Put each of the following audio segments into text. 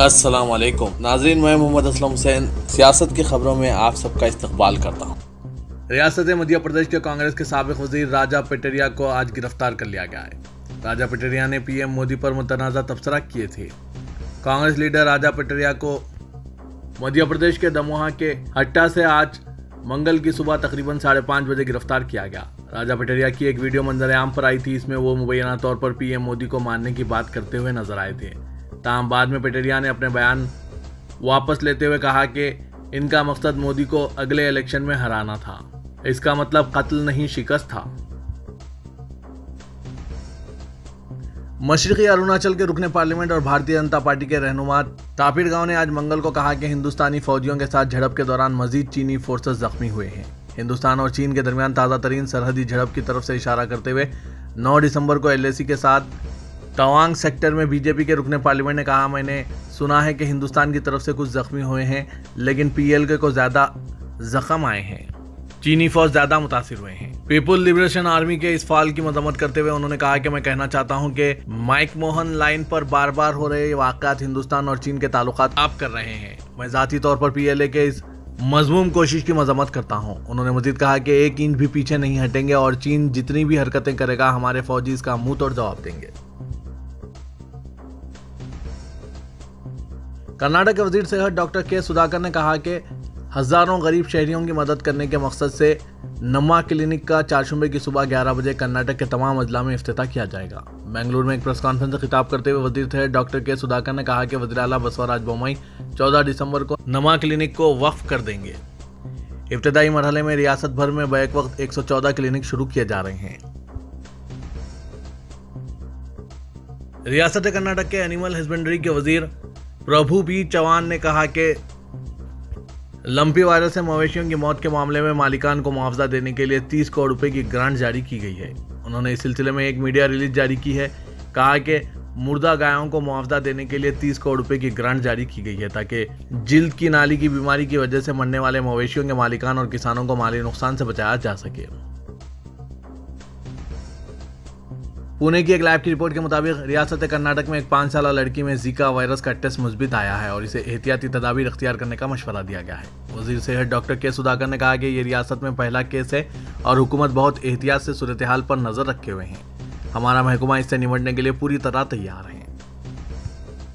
अस्सलाम वालेकुम नाजरीन, मैं मोहम्मद असलम हुसैन सियासत की खबरों में आप सबका इस्तकबाल करता हूँ। रियासत मध्य प्रदेश के कांग्रेस के साबिक वजीर राजा पटेरिया को आज गिरफ्तार कर लिया गया है। राजा पटेरिया ने पीएम मोदी पर मुतनाज़ा तबसरा किए थे। कांग्रेस लीडर राजा पटेरिया को मध्य प्रदेश के दमोहा के हट्टा से आज मंगल की सुबह तकरीबन 5:30 बजे गिरफ्तार किया गया। राजा पटेरिया की एक वीडियो मंजर-ए-आम पर आई थी। इसमें वो मुबैना तौर पर पीएम मोदी को मारने की बात करते हुए नजर आए थे। ताहम बाद में पटेरिया ने अपने बयान वापस लेते हुए कहा कि इनका मकसद मोदी को अगले इलेक्शन में हराना था। इसका मतलब कत्ल नहीं, शिकस्त था। मशरिकी अरुणाचल के रुकने पार्लियामेंट और भारतीय जनता पार्टी के रहनुमा तापिर गांव ने आज मंगल को कहा कि हिंदुस्तानी फौजियों के साथ झड़प के दौरान मजीद चीनी फोर्सेस जख्मी हुए हैं। हिंदुस्तान और चीन के दरमियान ताज़ा तरीन सरहदी झड़प की तरफ से इशारा करते हुए 9 दिसंबर को एलएसी के साथ तवांग सेक्टर में बीजेपी के रुकने पार्लियामेंट ने कहा, मैंने सुना है कि हिंदुस्तान की तरफ से कुछ जख्मी हुए हैं, लेकिन पीएलके को ज्यादा जख्म आए हैं। चीनी फौज ज्यादा मुतासिर हुए हैं। पीपुल लिबरेशन आर्मी के इस फाल की मजम्मत करते हुए उन्होंने कहा कि मैं कहना चाहता हूं कि माइक मोहन लाइन पर बार बार हो रहे वाकयात हिंदुस्तान और चीन के ताल्लुकात आप कर रहे हैं। मैं जाती तौर पर पीएलए के इस मजमूम कोशिश की मजम्मत करता हूं। उन्होंने मजीद कहा कि एक इंच भी पीछे नहीं हटेंगे और चीन जितनी भी हरकतें करेगा हमारे फौजी इसका मुंह तोड़ जवाब देंगे। कर्नाटक के वजीर सेहत डॉक्टर के सुधाकर ने कहा कि हजारों गरीब शहरियों की मदद करने के मकसद से नमा क्लिनिक का चारशंबे की सुबह 11 बजे कर्नाटक के तमाम अजला में इफ्तिताह किया जाएगा। बेंगलुरु में एक प्रेस कॉन्फ्रेंस से खिताब करते हुए वजीर सेहत डॉक्टर के सुधाकर ने कहा कि वज़ीर आला बसवराज बोम्मई 14 दिसंबर को नमा क्लिनिक को वक्फ कर देंगे। इब्तदाई मरहले में रियासत भर में बैक वक्त 114 क्लिनिक शुरू किए जा रहे हैं। रियासत कर्नाटक के एनिमल हस्बेंड्री के वजीर प्रभु बी चौहान ने कहा कि लंपी वायरस से मवेशियों की मौत के मामले में मालिकान को मुआवजा देने के लिए 30 करोड़ रुपए की ग्रांट जारी की गई है। उन्होंने इस सिलसिले में एक मीडिया रिलीज जारी की है। कहा कि मुर्दा गायों को मुआवजा देने के लिए 30 करोड़ रुपए की ग्रांट जारी की गई है ताकि जिल्द की नाली की बीमारी की वजह से मरने वाले मवेशियों के मालिकान और किसानों को माली नुकसान से बचाया जा सके। पुणे की एक लैब की रिपोर्ट के मुताबिक रियासत कर्नाटक में एक 5 साल लड़की में जीका वायरस का टेस्ट मुस्बित आया है और इसे एहतियाती तदाबीर अख्तियार करने का मशवरा दिया गया है। वजीर सेहत डॉक्टर के सुधाकर ने कहा कि ये रियासत में पहला केस है और हुकूमत बहुत एहतियात से सूरत हाल पर नजर रखे हुए हैं। हमारा महकमा इससे निपटने के लिए पूरी तरह तैयार है।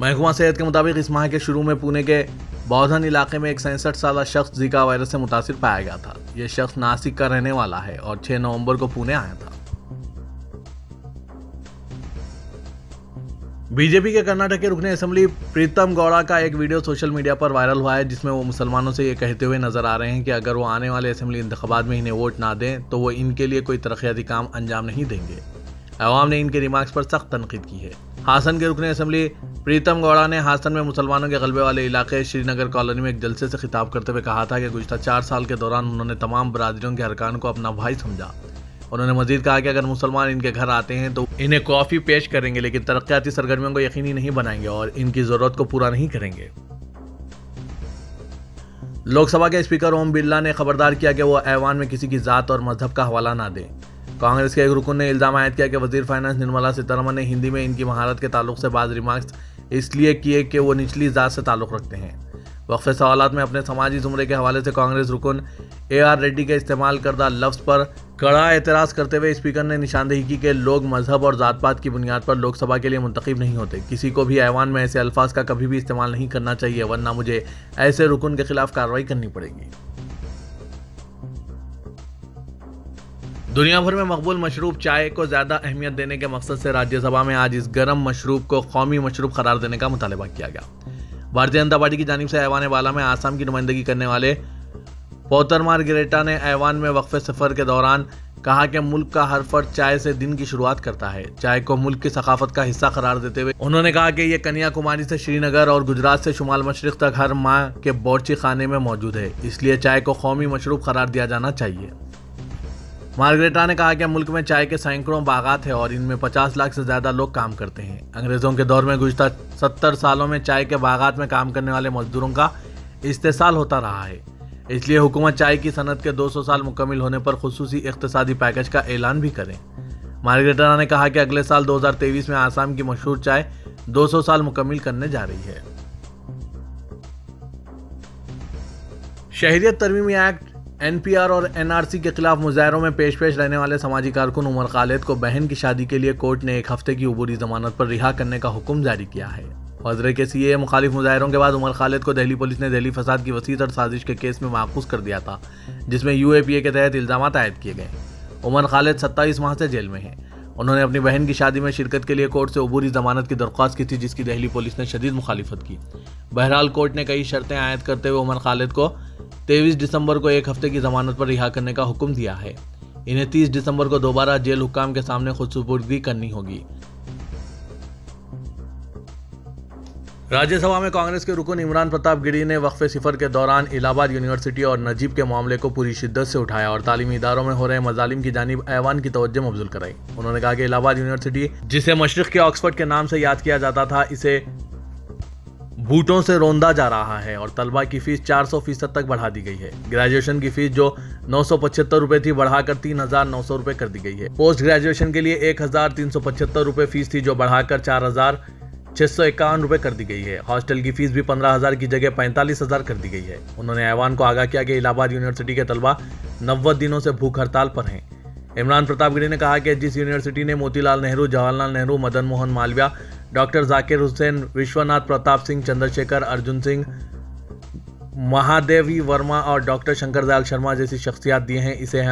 महकमा सेहत के मुताबिक इस माह के शुरू में पुणे के बौद्धन इलाके में एक 67 साल शख्स जीका वायरस से मुतासिर पाया गया था। यह शख्स नासिक का रहने वाला है और 6 नवंबर को पुणे आया था। बीजेपी के कर्नाटक के रुकने असेंबली प्रीतम गौड़ा का एक वीडियो सोशल मीडिया पर वायरल हुआ है, जिसमें वो मुसलमानों से ये कहते हुए नजर आ रहे हैं कि अगर वो आने वाले असेंबली इंतखाबात में इन्हें वोट ना दें तो वो इनके लिए कोई तरक्याती काम अंजाम नहीं देंगे। अवाम ने इनके रिमार्क्स पर सख्त तनकीद की है। हासन के रुकने असेंबली प्रीतम गौड़ा ने हासन में मुसलमानों के गलबे वाले इलाके श्रीनगर कॉलोनी में एक जलसे से खिताब करते हुए कहा था कि गुज़श्ता 4 साल के दौरान उन्होंने तमाम बरादरियों के अरकान को अपना भाई समझा। उन्होंने मजीद कहा कि अगर मुसलमान इनके घर आते हैं तो इन्हें कॉफ़ी पेश करेंगे, लेकिन तरक्याती सरगर्मियों को यकीनी नहीं बनाएंगे और इनकी ज़रूरत को पूरा नहीं करेंगे। लोकसभा के स्पीकर ओम बिरला ने खबरदार किया कि वो ऐवान में किसी की ज़ात और मजहब का हवाला ना दें। कांग्रेस के एक रुकन ने इल्ज़ाम आयद किया कि वजीर फाइनेंस निर्मला सीतारमण ने हिंदी में इनकी महारत के ताल्लुक से बाज़ रिमार्क्स इसलिए किए कि वो निचली ज़ात से ताल्लुक़ रखते हैं। वक्फे सवालात में अपने समाजी जुमरे के हवाले से कांग्रेस रुकन AR रेड्डी के इस्तेमाल करदा लफ्ज़ पर कड़ा एतराज़ करते हुए स्पीकर ने निशानदेही की कि लोग मजहब और ज़ात पात की बुनियाद पर लोकसभा के लिए मुंतखब नहीं होते। किसी को भी ऐवान में ऐसे अल्फाज का कभी भी इस्तेमाल नहीं करना चाहिए, वरना मुझे ऐसे रुकन के खिलाफ कार्रवाई करनी पड़ेगी। दुनिया भर में मकबूल मशरूब चाय को ज़्यादा अहमियत देने के मकसद से राज्यसभा में आज इस गर्म मशरूब को कौमी मशरूब करार देने का मुतालबा किया गया। भारतीय जनता पार्टी की जानिब से ऐवान बाला में आसाम की नुमाइंदगी करने वाले पोतर मार्गरेटा ने ऐवान में वक्फे सफ़र के दौरान कहा कि मुल्क का हर फर्द चाय से दिन की शुरुआत करता है। चाय को मुल्क की सकाफत का हिस्सा करार देते हुए उन्होंने कहा कि ये कन्याकुमारी से श्रीनगर और गुजरात से शुमाल मशरिक तक हर माह के बावर्ची खाने में मौजूद है, इसलिए चाय को कौमी मशरूब करार दिया जाना चाहिए। मार्गरेटा ने कहा कि मुल्क में चाय के सैकड़ों बागात है और इनमें 50 लाख से ज्यादा लोग काम करते हैं। अंग्रेजों के दौर में गुज़श्ता 70 सालों में चाय के बागात में काम करने वाले मजदूरों का इस्तेसाल होता रहा है, इसलिए हुकूमत चाय की सनत के 200 साल मुकम्मिल होने पर खुसूसी इक़्तिसादी पैकेज का ऐलान भी करें। मार्गरेटा ने कहा कि अगले साल 2023 में आसाम की मशहूर चाय 200 साल मुकम्मिल करने जा रही है। शहरियत तरमीमी एक्ट, NPR और NRC के खिलाफ मुजाहरों में पेश रहने वाले समाजी कारकुन उमर खालिद को बहन की शादी के लिए कोर्ट ने 1 हफ्ते की अबूरी जमानत पर रिहा करने का हुक्म जारी किया है। हज़रे के CAA मुखालिफ मुजाहरों के बाद उमर खालिद को दिल्ली पुलिस ने दिल्ली फसाद की वसीअत और साजिश के केस में माकूस कर दिया था, जिसमें UAPA के तहत इल्जाम आयद किए गए। उमर खालिद 27 माह से जेल में हैं। उन्होंने अपनी बहन की शादी में शिरकत के लिए कोर्ट से अबूरी जमानत की दरख्वास्त की थी, जिसकी दिल्ली पुलिस ने शदीद मुखालिफत की। बहरहाल कोर्ट ने कई शर्तें आयद करते हुए उमर खालिद को 23 दिसंबर को 1 हफ्ते की जमानत पर रिहा करने का हुक्म दिया है। इन्हें 30 दिसंबर को दोबारा जेल हुक्काम के सामने खुदसुपुर्दगी करनी होगी। राज्यसभा में कांग्रेस के रुकन इमरान प्रताप गिरी ने वक्फे सिफर के दौरान इलाहाबाद यूनिवर्सिटी और नजीब के मामले को पूरी शिद्दत से उठाया और तालीमी इदारों में हो रहे मजालिम की जानिब ऐवान की तवज्जो मबजूल कराई। उन्होंने कहा कि इलाहाबाद यूनिवर्सिटी, जिसे मशरिक के ऑक्सफोर्ड के नाम से याद किया जाता था, इसे बूटों से रौंदा जा रहा है और तलबा की फीस 400% तक बढ़ा दी गई है। ग्रेजुएशन की फीस जो 975 रुपए थी बढ़ाकर 3,900 रुपए कर दी गई है। पोस्ट ग्रेजुएशन के लिए 1,375 रुपए फीस थी जो बढ़ाकर 4,651 रुपए कर दी गई है। हॉस्टल की फीस भी 15,000 की जगह 45,000 कर दी गई है। उन्होंने ऐवान को आगाह किया कि इलाहाबाद यूनिवर्सिटी के तलबा 90 दिनों से भूख हड़ताल पर हैं। इमरान प्रताप गिरी ने कहा कि जिस यूनिवर्सिटी ने मोतीलाल नेहरू, जवाहरलाल नेहरू, मदन मोहन मालवीय, डॉक्टर जाकिर हुसैन, विश्वनाथ प्रताप सिंह, चंद्रशेखर, अर्जुन सिंह, महादेवी वर्मा और डॉक्टर शंकर दयाल शर्मा जैसी शख्सियात दी हैं, इसे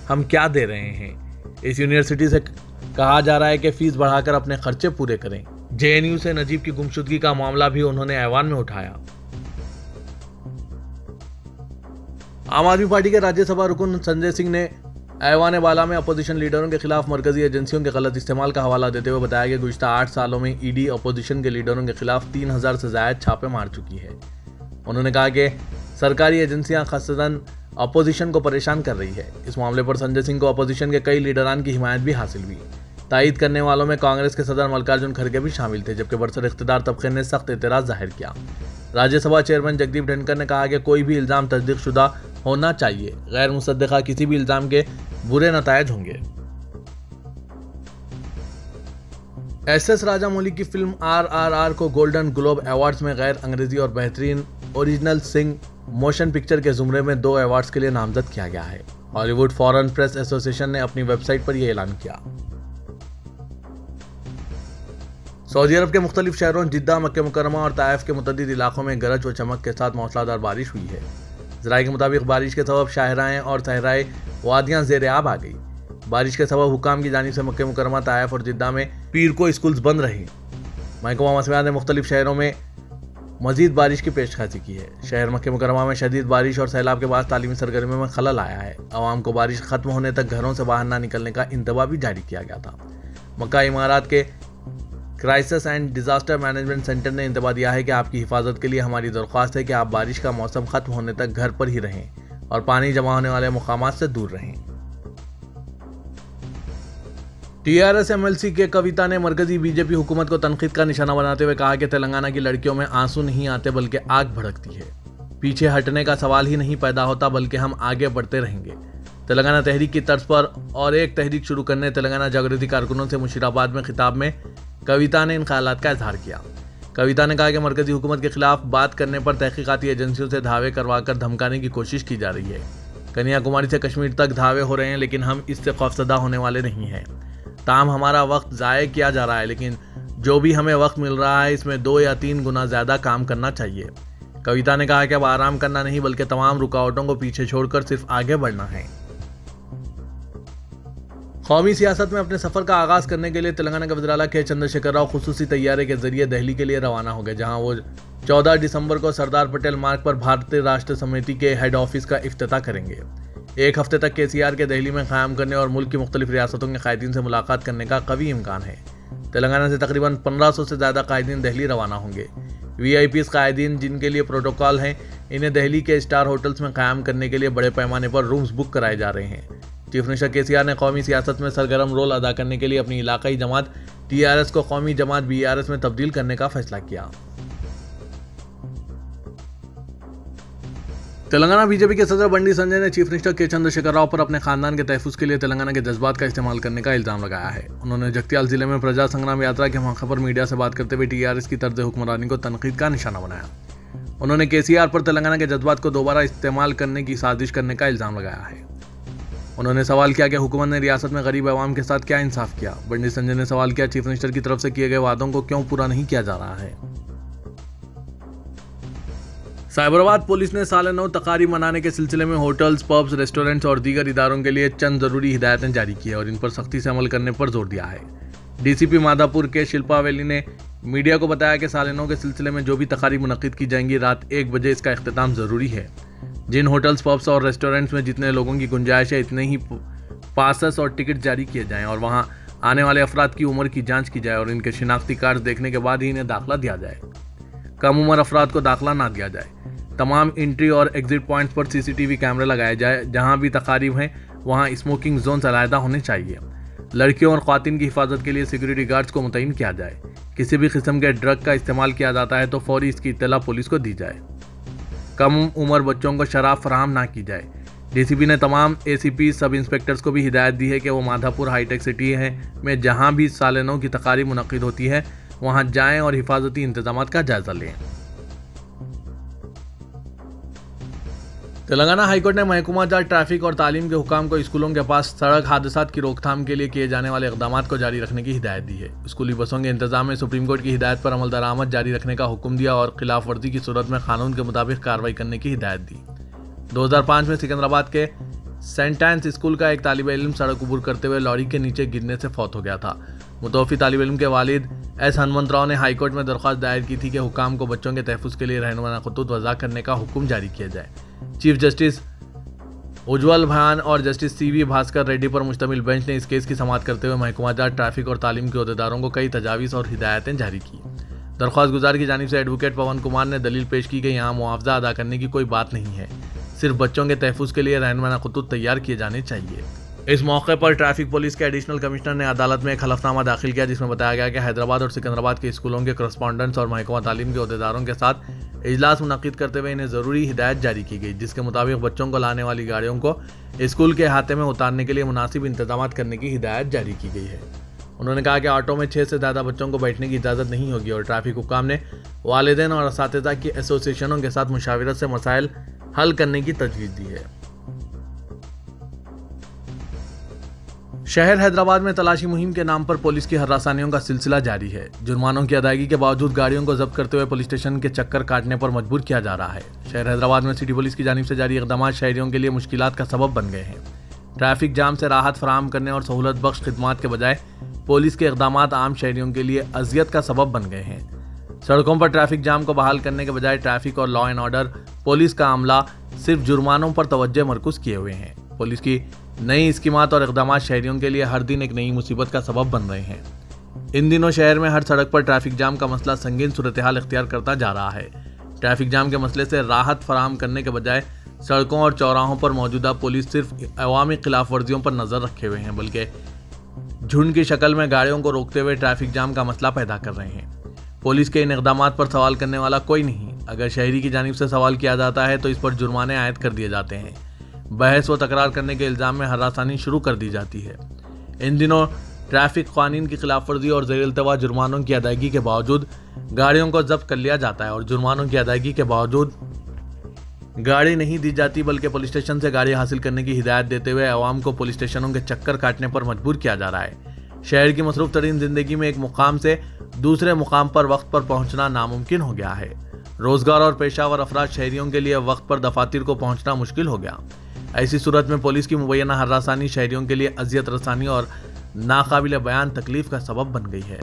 हम क्या दे रहे हैं। इस यूनिवर्सिटी से कहा जा रहा है कि फीस बढ़ाकर अपने खर्चे पूरे करें। JNU से नजीब की गुमशुदगी का मामला भी उन्होंने ऐवान में उठाया। आम आदमी पार्टी के राज्यसभा रुकन संजय सिंह ने ऐवान बाला में अपोजिशन लीडरों के खिलाफ मरकजी एजेंसियों के गलत इस्तेमाल का हवाला देते हुए बताया कि गुज़श्ता 8 सालों में ED अपोजिशन के लीडरों के खिलाफ 3,000 से ज़ायद छापे मार चुकी है। उन्होंने कहा कि सरकारी एजेंसियां खासतन अपोजिशन को परेशान कर रही है। इस मामले पर संजय सिंह को अपोजिशन के कई लीडरान की हिमायत भी हासिल हुई। तायद करने वालों में कांग्रेस के सदर मल्लिकार्जुन खड़गे भी शामिल थे, जबकि बरसर इख्तिदार तबके ने सख्त एतराज़ जाहिर किया। राज्यसभा चेयरमैन जगदीप धनखड़ ने कहा कि कोई भी इल्ज़ाम तस्दीक शुदा होना चाहिए, गैर मुसद्दक़ा किसी भी इल्ज़ाम के बुरे नतायज होंगे। SS राजामौली की फिल्म RRR को गोल्डन ग्लोब अवार्ड्स में गैर अंग्रेजी और बेहतरीन ओरिजिनल सिंग मोशन पिक्चर के जुमरे में 2 अवार्ड्स के लिए नामजद किया गया है। हॉलीवुड फॉरेन प्रेस एसोसिएशन ने अपनी वेबसाइट पर यह ऐलान किया। सऊदी अरब के मुख्तलिफ शहरों जिद्दा, मक्का मुकर्रमा और ताइफ के मुतअद्दिद इलाकों में गरज व चमक के साथ मौसलाधार बारिश हुई है। ज़राए के मुताबिक बारिश के सबब शाहराएं और सहराएं वादियां ज़ेर आब आ गई। बारिश के सबब हुकाम की जानिब से मक्का मुकर्रमा, ताइफ और जिद्दा में पीर को स्कूल्स बंद रहे। महकमा मौसमियात ने मुख्तलिफ शहरों में मजीद बारिश की पेशकशी की है। शहर मक्का मुकर्रमा में शदीद बारिश और सैलाब के बाद तालीमी सरगर्मियों में खलल आया है। अवाम को बारिश खत्म होने तक घरों से बाहर ना निकलने का इंतबा भी जारी किया गया था। मक्का इमारात के crisis and disaster management centre ने इंतबा दिया है कि आपकी हिफाजत के लिए हमारी दरख्वास्त है कि आप बारिश का मौसम खत्म होने तक घर पर ही रहें और पानी जमा होने वाले मुकामात से दूर रहें। TRS MLC के कविता ने मरकजी BJP हुकूमत को तनकीद का निशाना बनाते हुए कहा कि तेलंगाना की लड़कियों में आंसू नहीं आते बल्कि आग भड़कती है। पीछे हटने का सवाल ही नहीं पैदा होता बल्कि हम आगे बढ़ते रहेंगे। तेलंगाना तहरीक की तर्ज पर और एक तहरीक शुरू करने तेलंगाना जागृति कारकुनों से मुशीराबाद में खिताब में कविता ने इन ख्यालात का इजहार किया। कविता ने कहा कि मरकजी हुकूमत के खिलाफ बात करने पर तहकीकाती एजेंसियों से धावे करवाकर धमकाने की कोशिश की जा रही है। कन्याकुमारी से कश्मीर तक धावे हो रहे हैं, लेकिन हम इससे खौफजदा होने वाले नहीं हैं। ताम हमारा वक्त ज़ाय किया जा रहा है, लेकिन जो भी हमें वक्त मिल रहा है इसमें 2 या 3 गुना ज़्यादा काम करना चाहिए। कविता ने कहा कि अब आराम करना नहीं बल्कि तमाम रुकावटों को पीछे छोड़कर सिर्फ आगे बढ़ना है। कौमी सियासत में अपने सफर का आगाज करने के लिए तेलंगाना के वज़ीर-ए-आला के चंद्रशेखर राव खुसूसी तैयारे के जरिए दिल्ली के लिए रवाना हो गए, जहां वो 14 दिसंबर को सरदार पटेल मार्ग पर भारतीय राष्ट्र समिति के हेड ऑफिस का इफ्तिताह करेंगे। 1 हफ्ते तक KCR के दिल्ली में क़याम करने और मुल्क की मुख्तलिफ रियासतों के कायदीन से मुलाकात करने का कवी इम्कान है। तेलंगाना से तकरीबन 1500 से ज़्यादा कायदीन दिल्ली रवाना होंगे। VIPs कायदीन जिनके लिए प्रोटोकॉल हैं, इन्हें दिल्ली के स्टार होटल्स में क़याम करने के लिए बड़े पैमाने पर रूम्स बुक कराए जा रहे हैं। चीफ मिनिस्टर KCR ने कौमी सियासत में सरगर्म रोल अदा करने के लिए अपनी इलाकाई जमात TRS को कौमी जमात BRS में तब्दील करने का फैसला किया। तेलंगाना बीजेपी के सदर बंडी संजय ने चीफ मिनिस्टर के चंद्रशेखर राव पर अपने खानदान के तहफ़्फ़ुज़ के लिए तेलंगाना के जज्बात का इस्तेमाल करने का इल्ज़ाम लगाया है। उन्होंने जगतियाल जिले में प्रजा संग्राम यात्रा के मौके पर मीडिया से बात करते हुए TRS की तर्ज हुक्मरानी को तनकीद का निशाना बनाया। उन्होंने केसीआर पर तेलंगाना के जज्बात को दोबारा इस्तेमाल करने की साजिश करने का इल्जाम लगाया है। उन्होंने सवाल किया कि हुकूमत ने रियासत में गरीब अवाम के साथ क्या इंसाफ किया। बंडी संजय ने सवाल किया, चीफ मिनिस्टर की तरफ से किए गए वादों को क्यों पूरा नहीं किया जा रहा है। साइबराबाद पुलिस ने साल नौ तकारीब मनाने के सिलसिले में होटल्स, पब्स, रेस्टोरेंट्स और दीगर इदारों के लिए चंद जरूरी हिदायतें जारी की है और इन पर सख्ती से अमल करने पर जोर दिया है। डीसीपी माधापुर के शिल्पा वैली ने मीडिया को बताया कि साल नौ के सिलसिले में जो भी तकारीब मुनक्किद की जाएंगी, रात 1 बजे इसका इख्तिताम जरूरी है। जिन होटल्स, पब्स और रेस्टोरेंट्स में जितने लोगों की गुंजाइश है, इतने ही पासेस और टिकट जारी किए जाएं और वहां आने वाले अफराद की उम्र की जांच की जाए और इनके शिनाख्ती कार्ड देखने के बाद ही इन्हें दाखिला दिया जाए। कम उम्र अफराद को दाखिला ना दिया जाए। तमाम एंट्री और एग्जिट पॉइंट्स पर सीसीटीवी कैमरे लगाए जाए। जहां भी तकारीब हैं वहां स्मोकिंग जोन अलहदा होने चाहिए। लड़कियों और ख्वातीन की हिफाजत के लिए सिक्योरिटी गार्ड्स को मुतय्यन किया जाए। किसी भी किस्म के ड्रग का इस्तेमाल किया जाता है तो फौरी इसकी इत्तला पुलिस को दी जाए। कम उम्र बच्चों को शराब फराहम ना की जाए। डीसीपी ने तमाम एसीपी, सब इंस्पेक्टर्स को भी हिदायत दी है कि वो माधापुर हाईटेक सिटी में जहां भी साल नौ की तकारीब मुनक्किद होती है वहां जाएं और हिफाजती इंतजामात का जायजा लें। तेलंगाना हाईकोर्ट ने महकमा जात ट्रैफिक और तालीम के हुकाम को स्कूलों के पास सड़क हादसात की रोकथाम के लिए किए जाने वाले इक़दामात को जारी रखने की हिदायत दी है। स्कूली बसों के इंतजाम में सुप्रीम कोर्ट की हिदायत पर अमल दरामद जारी रखने का हुक्म दिया और खिलाफ वर्जी की सूरत में कानून के मुताबिक कार्रवाई करने की हिदायत दी। 2005 में सिकंदराबाद के सेंट एंस स्कूल का एक तालिब इल्म सड़क अबूर करते हुए लॉरी के नीचे गिरने से फौत हो गया था। मुतवफ़ी तालिब इल्म के वालिद एस हनुमंतराव ने हाईकोर्ट में दरख्वास्त दायर की थी कि हुकाम को बच्चों के तहफ़्फ़ुज़ के लिए रहनुमा ख़ुतूत वज़ा करने का हुक्म जारी किया जाए। चीफ जस्टिस उज्ज्वल भान और जस्टिस CV भास्कर रेड्डी पर मुश्तमिल बेंच ने इस केस की समाअत करते हुए महकमा जात ट्रैफिक और तालीम के अहदेदारों को कई तजावीज़ और हिदायतें जारी की। दरख्वास्त गुजार की जानिब से एडवोकेट पवन कुमार ने दलील पेश की कि यहाँ मुआवजा अदा करने की कोई बात नहीं है, सिर्फ बच्चों के तहफ़्फ़ुज़ के लिए रहनुमा ख़ुतूत तैयार किए जाने चाहिए। इस मौके पर ट्रैफिक पुलिस के एडिशनल कमिश्नर ने अदालत में एक हलफनामा दाखिल किया जिसमें बताया गया कि हैदराबाद और सिकंदराबाद के स्कूलों के करस्पॉन्डेंट्स और महकमा तालीम के अहदेदारों के साथ इजलास मुनक्किद करते हुए इन्हें ज़रूरी हिदायत जारी की गई, जिसके मुताबिक बच्चों को लाने वाली गाड़ियों को स्कूल के अहाते में उतारने के लिए मुनासिब इंतजाम करने की हिदायत जारी की गई है। उन्होंने कहा कि ऑटो में 6 से ज़्यादा बच्चों को बैठने की इजाज़त नहीं होगी और ट्रैफिक हुक्काम ने वालिदैन और असातिज़ा की एसोसिएशनों के साथ मुशावरत से मसाइल हल करने की तजवीज़ दी है। शहर हैदराबाद में तलाशी मुहिम के नाम पर पुलिस की हरासानियों का सिलसिला जारी है। जुर्मानों की अदायगी के बावजूद गाड़ियों को जब्त करते हुए पुलिस स्टेशन के चक्कर काटने पर मजबूर किया जा रहा है। शहर हैदराबाद में सिटी पुलिस की जानिब से जारी इक़दाम शहरियों के लिए मुश्किलात का सबब बन गए हैं। ट्रैफिक जाम से राहत फराहम करने और सहूलत बख्श खिदमात के बजाय पुलिस के इक़दाम आम शहरियों के लिए अजियत का सबब बन गए हैं। सड़कों पर ट्रैफिक जाम को बहाल करने के बजाय ट्रैफिक और लॉ एंड ऑर्डर पुलिस का अमला सिर्फ जुर्मानों पर तवज्जो मरकूज किए हुए हैं। पुलिस की नई स्कीमात और इक़दाम शहरियों के लिए हर दिन एक नई मुसीबत का सबब बन रहे हैं। इन दिनों शहर में हर सड़क पर ट्रैफिक जाम का मसला संगीन सूरत हाल इख्तियार करता जा रहा है। ट्रैफिक जाम के मसले से राहत फराहम करने के बजाय सड़कों और चौराहों पर मौजूदा पुलिस सिर्फ अवामी खिलाफ वर्जियों पर नज़र रखे हुए हैं, बल्कि झुंड की शक्ल में गाड़ियों को रोकते हुए ट्रैफिक जाम का मसला पैदा कर रहे हैं। पुलिस के इन इक़दामात पर सवाल करने वाला कोई नहीं। अगर शहरी की जानिब से सवाल किया जाता है तो इस पर जुर्माने आयद कर दिए जाते हैं। बहस व तकरार करने के इल्ज़ाम में हरासानी शुरू कर दी जाती है। इन दिनों ट्रैफिक कानून की खिलाफ वर्जी और ज़ेर-ए-इल्तवा जुर्मानों की अदायगी के बावजूद गाड़ियों को जब्त कर लिया जाता है और जुर्मानों की अदायगी के बावजूद गाड़ी नहीं दी जाती, बल्कि पुलिस स्टेशन से गाड़ी हासिल करने की हिदायत देते हुए आवाम को पुलिस स्टेशनों के चक्कर काटने पर मजबूर किया जा रहा है। शहर की मसरूफ़ तरीन जिंदगी में एक मुकाम से दूसरे मुकाम पर वक्त पर पहुंचना नामुमकिन हो गया है। रोजगार और पेशावर अफराद शहरियों के लिए वक्त पर दफातर को पहुंचना मुश्किल हो गया। ऐसी सूरत में पुलिस की मुबैना हरासानी शहरियों के लिए अजियत रसानी और नाकाबिल बयान तकलीफ का सबब बन गई है।